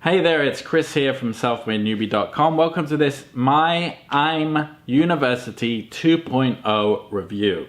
Hey there, it's Chris here from selfmadenewbie.com. Welcome to this myIMUniversity 2.0 review.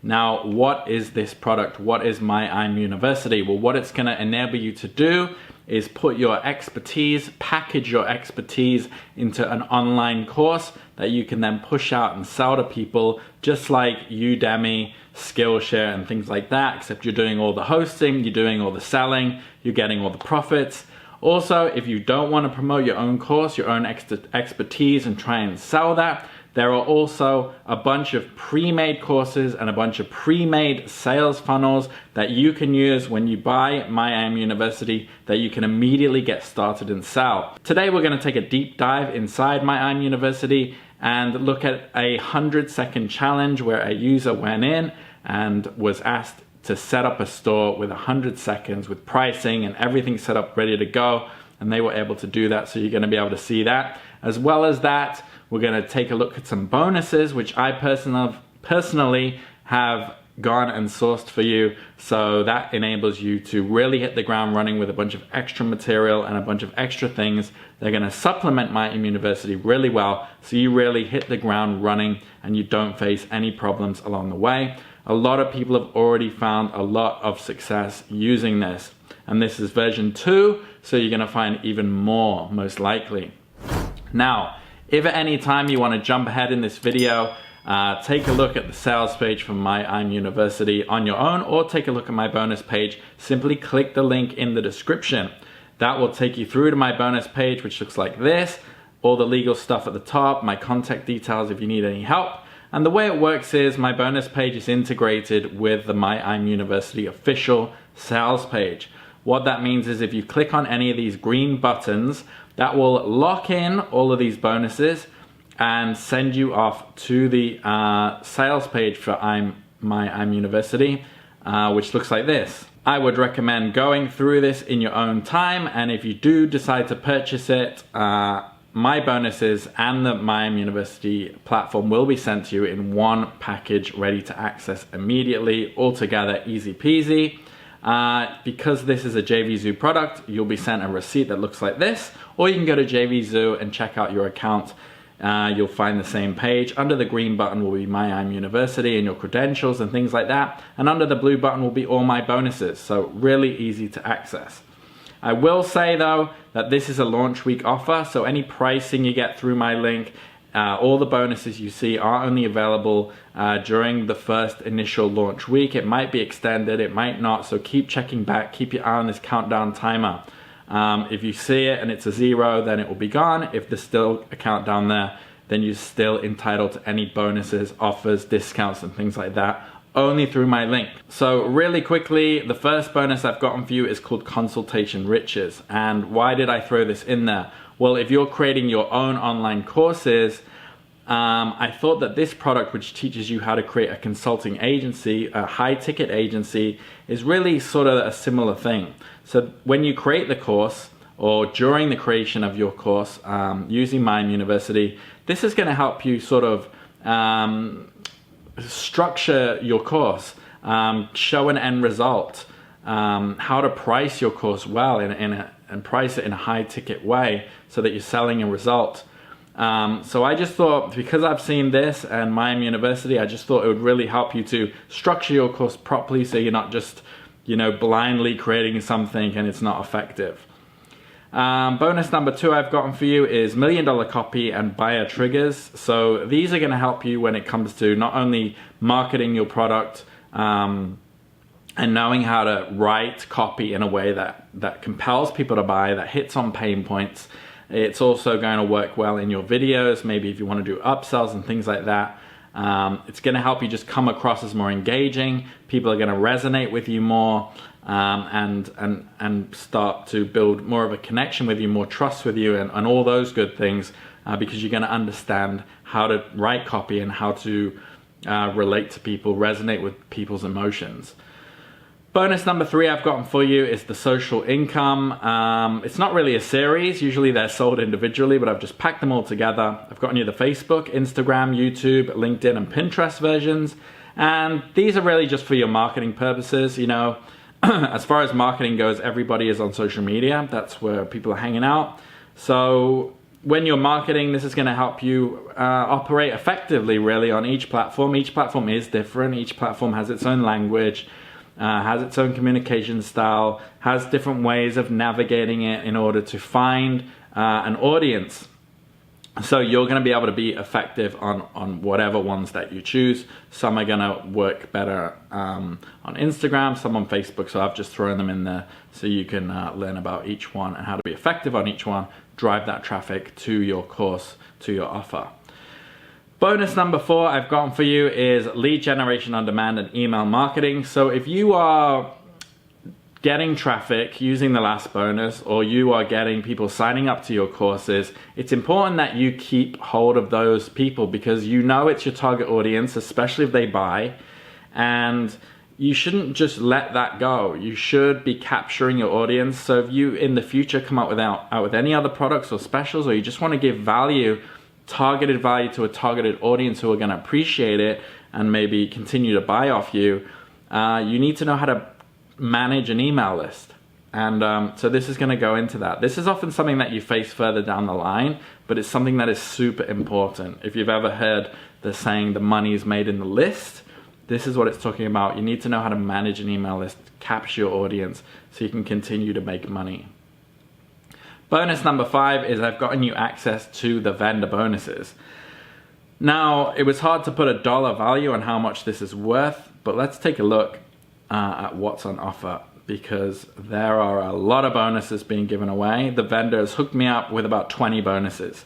Now, what is this product? What is myIMUniversity? Well, what it's going to enable you to do is put your expertise, package your expertise into an online course that you can then push out and sell to people, just like Udemy, Skillshare, and things like that, except you're doing all the hosting, you're doing all the selling, you're getting all the profits. Also, if you don't want to promote your own course, your own expertise and try and sell that, there are also a bunch of pre-made courses and a bunch of pre-made sales funnels that you can use when you buy myIMUniversity that you can immediately get started and sell. Today we're going to take a deep dive inside myIMUniversity and look at a 100-second challenge where a user went in and was asked to set up a store with 100 seconds with pricing and everything set up ready to go, and they were able to do that. So you're going to be able to see that. As well as that, we're going to take a look at some bonuses which I personally have gone and sourced for you, so that enables you to really hit the ground running with a bunch of extra material and a bunch of extra things. They're going to supplement myIMUniversity really well, so you really hit the ground running and you don't face any problems along the way. A lot of people have already found a lot of success using this, and this is version 2, so you're going to find even more, most likely. Now, if at any time you want to jump ahead in this video, take a look at the sales page from myIMUniversity on your own, or take a look at my bonus page. Simply click the link in the description. That will take you through to my bonus page, which looks like this. All the legal stuff at the top, my contact details if you need any help. And the way it works is my bonus page is integrated with the myIMUniversity official sales page. What that means is if you click on any of these green buttons, that will lock in all of these bonuses and send you off to the sales page for myIMUniversity, which looks like this. I would recommend going through this in your own time, and if you do decide to purchase it, my bonuses and the myIMUniversity platform will be sent to you in one package, ready to access immediately, all together, easy peasy. Because this is a JVZoo product, you'll be sent a receipt that looks like this, or you can go to JVZoo and check out your account. You'll find the same page. Under the green button will be myIMUniversity and your credentials and things like that, and under the blue button will be all my bonuses, so really easy to access. I will say though that this is a launch week offer, so any pricing you get through my link, all the bonuses you see are only available during the first initial launch week. It might be extended, it might not, so keep checking back, keep your eye on this countdown timer. If you see it and it's a 0, then it will be gone. If there's still a countdown there, then you're still entitled to any bonuses, offers, discounts, and things like that, only through my link. So really quickly, the first bonus I've gotten for you is called Consultation Riches. And why did I throw this in there? Well, if you're creating your own online courses, I thought that this product, which teaches you how to create a consulting agency, a high ticket agency, is really sort of a similar thing. So when you create the course, or during the creation of your course, using myIMUniversity, this is going to help you sort of structure your course, show an end result, how to price your course well and price it in a high ticket way so that you're selling a result. So I just thought, because I've seen this and myIMUniversity, I just thought it would really help you to structure your course properly, so you're not just, blindly creating something and it's not effective. Bonus number 2 I've gotten for you is $1 Million Copy and Buyer Triggers. So these are going to help you when it comes to not only marketing your product and knowing how to write copy in a way that compels people to buy, that hits on pain points. It's also going to work well in your videos, maybe if you want to do upsells and things like that. It's going to help you just come across as more engaging. People are going to resonate with you more, and start to build more of a connection with you, more trust with you, and all those good things, because you're going to understand how to write copy and how to relate to people, resonate with people's emotions. Bonus number 3 I've gotten for you is the social income. It's not really a series, usually they're sold individually, but I've just packed them all together. I've gotten you the Facebook, Instagram, YouTube, LinkedIn, and Pinterest versions, and these are really just for your marketing purposes. As far as marketing goes, everybody is on social media. That's where people are hanging out. So when you're marketing, this is going to help you operate effectively, really, on each platform. Each platform is different. Each platform has its own language, has its own communication style, has different ways of navigating it in order to find an audience. So you're going to be able to be effective on whatever ones that you choose. Some are going to work better on Instagram, some on Facebook. So I've just thrown them in there so you can learn about each one and how to be effective on each one, drive that traffic to your course, to your offer. Bonus number 4 I've gotten for you is lead generation on demand and email marketing. So if you are getting traffic using the last bonus, or you are getting people signing up to your courses, it's important that you keep hold of those people, because you know it's your target audience, especially if they buy, and you shouldn't just let that go. You should be capturing your audience. So if you in the future come out with any other products or specials, or you just want to give value, targeted value to a targeted audience who are going to appreciate it and maybe continue to buy off you, you need to know how to manage an email list. And so this is going to go into that. This is often something that you face further down the line, but it's something that is super important. If you've ever heard the saying, the money is made in the list, this is what it's talking about. You need to know how to manage an email list, capture your audience so you can continue to make money. Bonus number 5 is I've gotten you access to the vendor bonuses. Now, it was hard to put a dollar value on how much this is worth, but let's take a look at what's on offer, because there are a lot of bonuses being given away. The vendors hooked me up with about 20 bonuses.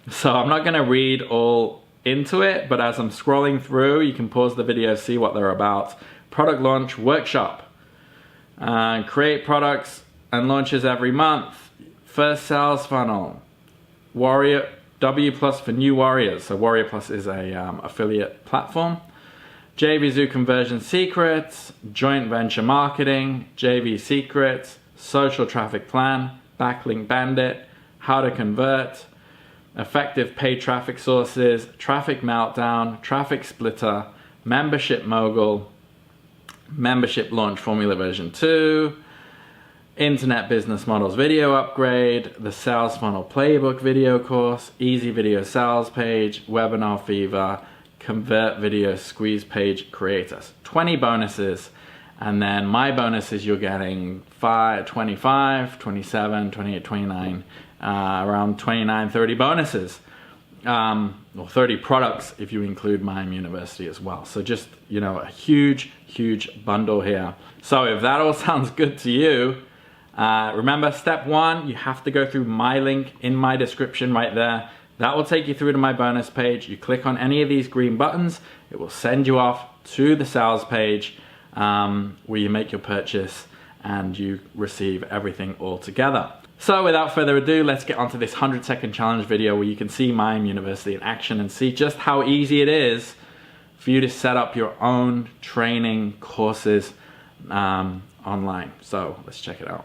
So I'm not going to read all into it, but as I'm scrolling through, you can pause the video, see what they're about. Product launch workshop, create products and launches every month, first sales funnel, Warrior W Plus for new warriors. So Warrior Plus is a affiliate platform. JVZoo conversion secrets, joint venture marketing, JV secrets, social traffic plan, backlink bandit, how to convert, effective paid traffic sources, traffic meltdown, traffic splitter, membership mogul, membership launch formula version 2, internet business models video upgrade, the sales funnel playbook video course, easy video sales page, webinar fever, convert video squeeze page creators. 20 bonuses, and then my bonuses you're getting 25, 27, 28, 29, around 29, 30 bonuses, or 30 products if you include myIMUniversity as well. So just, you know, a huge bundle here. So if that all sounds good to you, remember step 1, you have to go through my link in my description right there. That will take you through to my bonus page. You click on any of these green buttons, it will send you off to the sales page where you make your purchase and you receive everything all together. So without further ado, let's get onto this 100-second challenge video where you can see myIMUniversity in action and see just how easy it is for you to set up your own training courses online. So let's check it out.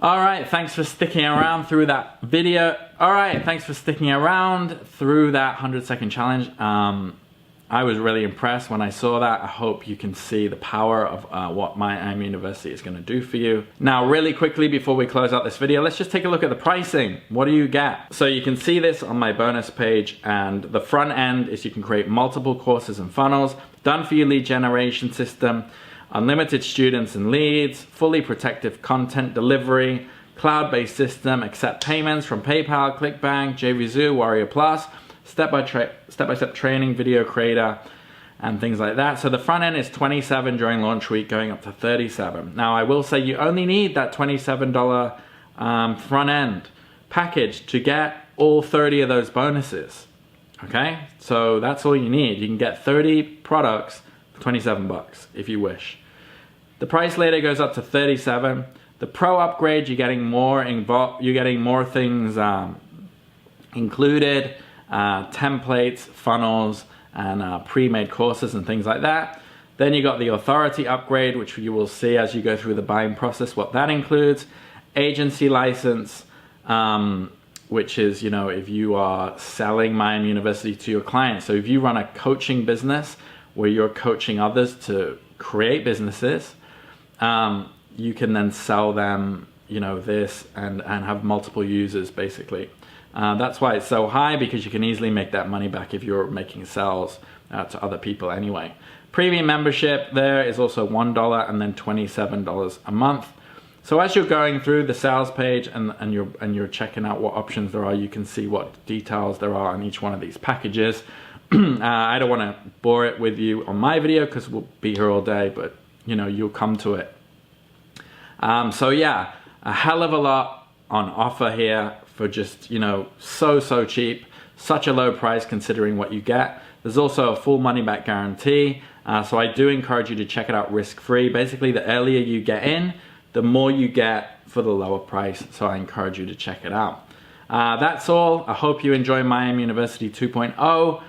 All right, thanks for sticking around through that video. All right, thanks for sticking around through that 100-second challenge. I was really impressed when I saw that. I hope you can see the power of what myIMUniversity is going to do for you. Now, really quickly before we close out this video, let's just take a look at the pricing. What do you get? So you can see this on my bonus page, and the front end is you can create multiple courses and funnels, done for you lead generation system, unlimited students and leads, fully protective content delivery, cloud-based system, accept payments from PayPal, ClickBank, JVZoo, Warrior Plus, step-by-step training, video creator, and things like that. So the front end is $27 during launch week, going up to $37. Now I will say you only need that $27 front end package to get all 30 of those bonuses. Okay, so that's all you need. You can get 30 products for 27 bucks if you wish. The price later goes up to $37. The pro upgrade, you're getting more involved. You're getting more things included. Templates, funnels, and pre-made courses and things like that. Then you got the authority upgrade, which you will see as you go through the buying process what that includes. Agency license, which is, you know, if you are selling myIMUniversity to your clients. So if you run a coaching business where you're coaching others to create businesses, you can then sell them, you know, this and have multiple users basically. That's why it's so high, because you can easily make that money back if you're making sales to other people anyway. Premium membership there is also $1 and then $27 a month. So as you're going through the sales page and you're checking out what options there are, you can see what details there are on each one of these packages. I don't want to bore it with you on my video because we'll be here all day, but you know, you'll come to it. So yeah, a hell of a lot on offer here for just, you know, so cheap, such a low price considering what you get. There's also a full money back guarantee, so I do encourage you to check it out risk-free. Basically, the earlier you get in, the more you get for the lower price, so I encourage you to check it out. That's all. I hope you enjoy myIMUniversity 2.0.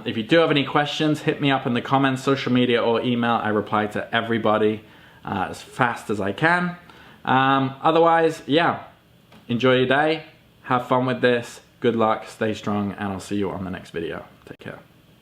If you do have any questions, hit me up in the comments, social media, or email. I reply to everybody as fast as I can. Otherwise, yeah, enjoy your day, have fun with this, good luck, stay strong, and I'll see you on the next video. Take care.